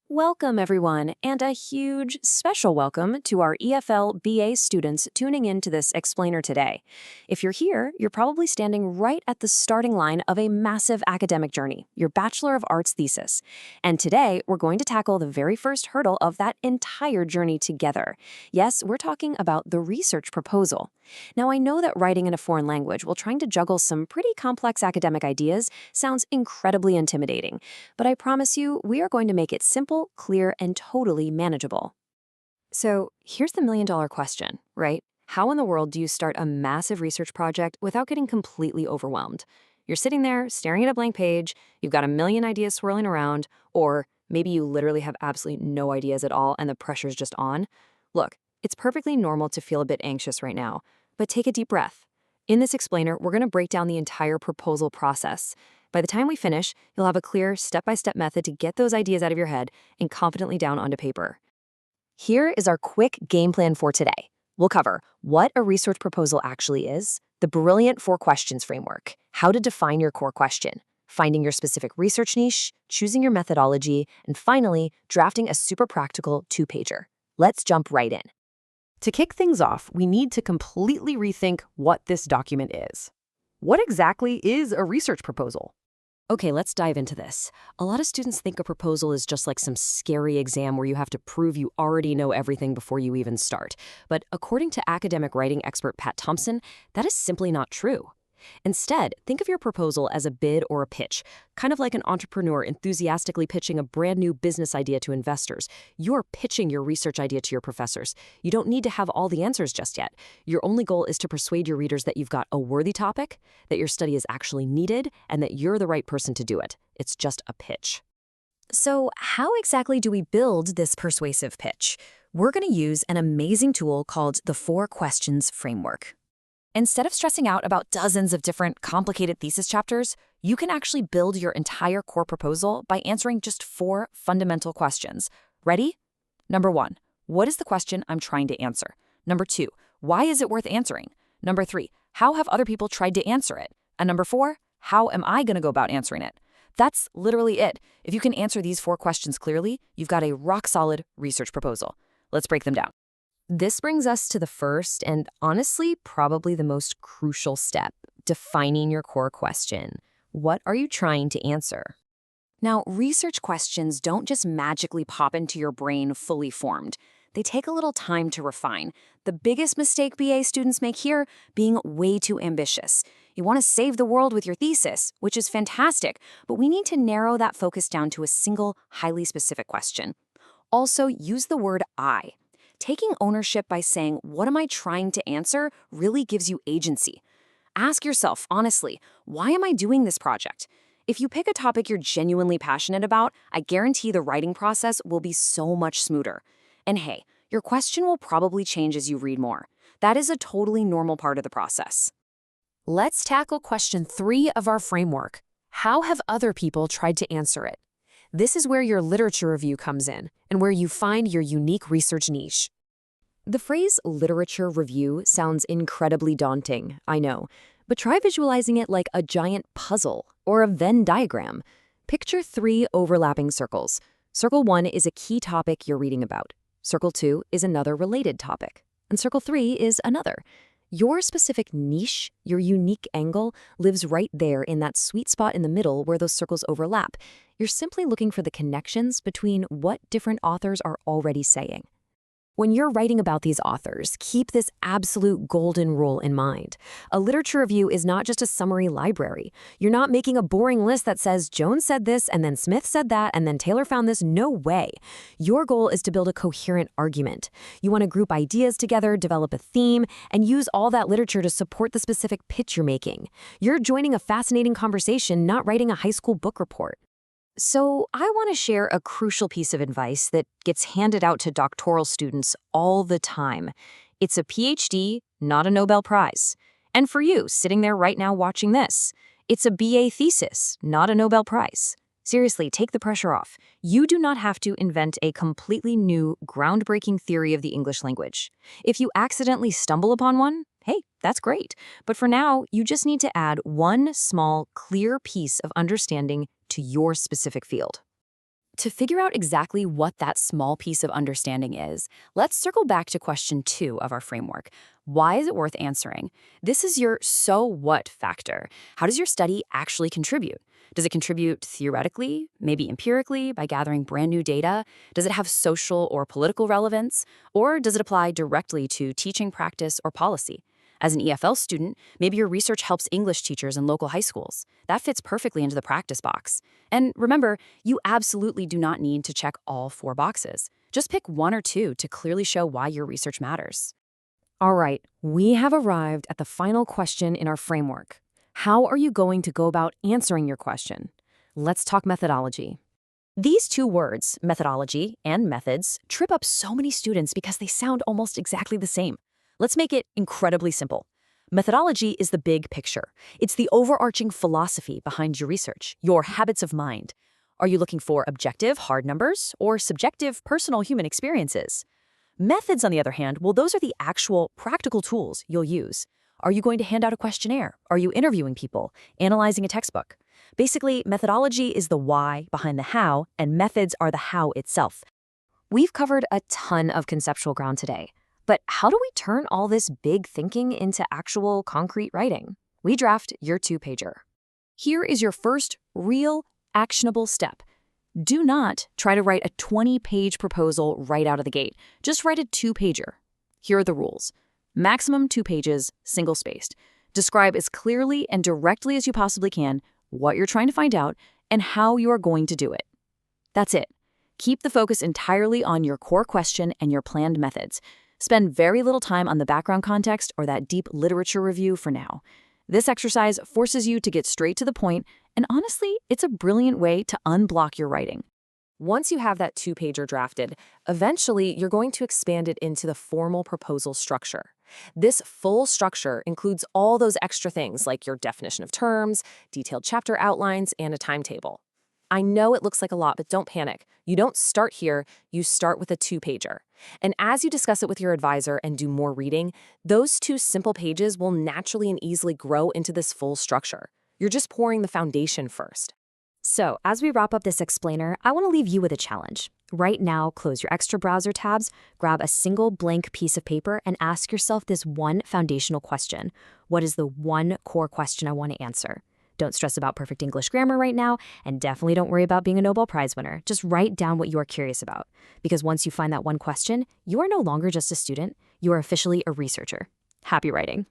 Welcome, everyone, and a huge special welcome to our EFL BA students tuning in to this explainer today. If you're here, you're probably standing right at the starting line of a massive academic journey, your Bachelor of Arts thesis. And today, we're going to tackle the very first hurdle of that entire journey together. Yes, we're talking about the research proposal. Now, I know that writing in a foreign language while trying to juggle some pretty complex academic ideas sounds incredibly intimidating, but I promise you, we are going to make it simple, clear, and totally manageable. So here's the million-dollar question, right? How in the world do you start a massive research project without getting completely overwhelmed? You're sitting there staring at a blank page, you've got a million ideas swirling around, or maybe you literally have absolutely no ideas at all and the pressure's just on. Look, it's perfectly normal to feel a bit anxious right now, but take a deep breath. In this explainer, we're going to break down the entire proposal process. By the time we finish, you'll have a clear step-by-step method to get those ideas out of your head and confidently down onto paper. Here is our quick game plan for today. We'll cover what a research proposal actually is, the brilliant 4 questions framework, how to define your core question, finding your specific research niche, choosing your methodology, and finally, drafting a super practical 2-pager. Let's jump right in. To kick things off, we need to completely rethink what this document is. What exactly is a research proposal? Okay, let's dive into this. A lot of students think a proposal is just like some scary exam where you have to prove you already know everything before you even start. But according to academic writing expert Pat Thompson, that is simply not true. Instead, think of your proposal as a bid or a pitch, kind of like an entrepreneur enthusiastically pitching a brand new business idea to investors. You're pitching your research idea to your professors. You don't need to have all the answers just yet. Your only goal is to persuade your readers that you've got a worthy topic, that your study is actually needed, and that you're the right person to do it. It's just a pitch. So, how exactly do we build this persuasive pitch? We're going to use an amazing tool called the 4 Questions Framework. Instead of stressing out about dozens of different complicated thesis chapters, you can actually build your entire core proposal by answering just 4 fundamental questions. Ready? Number 1, what is the question I'm trying to answer? Number 2, why is it worth answering? Number 3, how have other people tried to answer it? And number 4, how am I going to go about answering it? That's literally it. If you can answer these 4 questions clearly, you've got a rock-solid research proposal. Let's break them down. This brings us to the first and honestly probably the most crucial step, defining your core question. What are you trying to answer? Now, research questions don't just magically pop into your brain fully formed. They take a little time to refine. The biggest mistake BA students make here, being way too ambitious. You want to save the world with your thesis, which is fantastic, but we need to narrow that focus down to a single, highly specific question. Also, use the word I. Taking ownership by saying, what am I trying to answer, really gives you agency. Ask yourself, honestly, why am I doing this project? If you pick a topic you're genuinely passionate about, I guarantee the writing process will be so much smoother. And hey, your question will probably change as you read more. That is a totally normal part of the process. Let's tackle question 3 of our framework. How have other people tried to answer it? This is where your literature review comes in, and where you find your unique research niche. The phrase literature review sounds incredibly daunting, I know, but try visualizing it like a giant puzzle or a Venn diagram. Picture 3 overlapping circles. Circle 1 is a key topic you're reading about. Circle 2 is another related topic. And Circle 3 is another. Your specific niche, your unique angle, lives right there in that sweet spot in the middle where those circles overlap. You're simply looking for the connections between what different authors are already saying. When you're writing about these authors, keep this absolute golden rule in mind. A literature review is not just a summary library. You're not making a boring list that says Jones said this and then Smith said that and then Taylor found this. No way. Your goal is to build a coherent argument. You want to group ideas together, develop a theme, and use all that literature to support the specific pitch you're making. You're joining a fascinating conversation, not writing a high school book report. So I want to share a crucial piece of advice that gets handed out to doctoral students all the time. It's a PhD, not a Nobel Prize. And for you, sitting there right now watching this, it's a BA thesis, not a Nobel Prize. Seriously, take the pressure off. You do not have to invent a completely new, groundbreaking theory of the English language. If you accidentally stumble upon one, hey, that's great. But for now, you just need to add one small, clear piece of understanding to your specific field. To figure out exactly what that small piece of understanding is, let's circle back to question 2 of our framework. Why is it worth answering? This is your so what factor. How does your study actually contribute? Does it contribute theoretically, maybe empirically, by gathering brand new data? Does it have social or political relevance? Or does it apply directly to teaching practice or policy? As an EFL student, maybe your research helps English teachers in local high schools. That fits perfectly into the practice box. And remember, you absolutely do not need to check all 4 boxes. Just pick 1 or 2 to clearly show why your research matters. All right, we have arrived at the final question in our framework. How are you going to go about answering your question? Let's talk methodology. These 2 words, methodology and methods, trip up so many students because they sound almost exactly the same. Let's make it incredibly simple. Methodology is the big picture. It's the overarching philosophy behind your research, your habits of mind. Are you looking for objective, hard numbers, or subjective, personal human experiences? Methods, on the other hand, well, those are the actual practical tools you'll use. Are you going to hand out a questionnaire? Are you interviewing people? Analyzing a textbook? Basically, methodology is the why behind the how, and methods are the how itself. We've covered a ton of conceptual ground today. But how do we turn all this big thinking into actual concrete writing? We draft your 2-pager. Here is your first real, actionable step. Do not try to write a 20-page proposal right out of the gate. Just write a 2-pager. Here are the rules. Maximum 2 pages, single-spaced. Describe as clearly and directly as you possibly can what you're trying to find out and how you are going to do it. That's it. Keep the focus entirely on your core question and your planned methods. Spend very little time on the background context or that deep literature review for now. This exercise forces you to get straight to the point, and honestly, it's a brilliant way to unblock your writing. Once you have that 2-pager drafted, eventually you're going to expand it into the formal proposal structure. This full structure includes all those extra things like your definition of terms, detailed chapter outlines, and a timetable. I know it looks like a lot, but don't panic. You don't start here, you start with a 2-pager. And as you discuss it with your advisor and do more reading, those 2 simple pages will naturally and easily grow into this full structure. You're just pouring the foundation first. So, as we wrap up this explainer, I want to leave you with a challenge. Right now, close your extra browser tabs, grab a single blank piece of paper, and ask yourself this one foundational question. What is the one core question I want to answer? Don't stress about perfect English grammar right now, and definitely don't worry about being a Nobel Prize winner. Just write down what you are curious about. Because once you find that one question, you are no longer just a student, you are officially a researcher. Happy writing.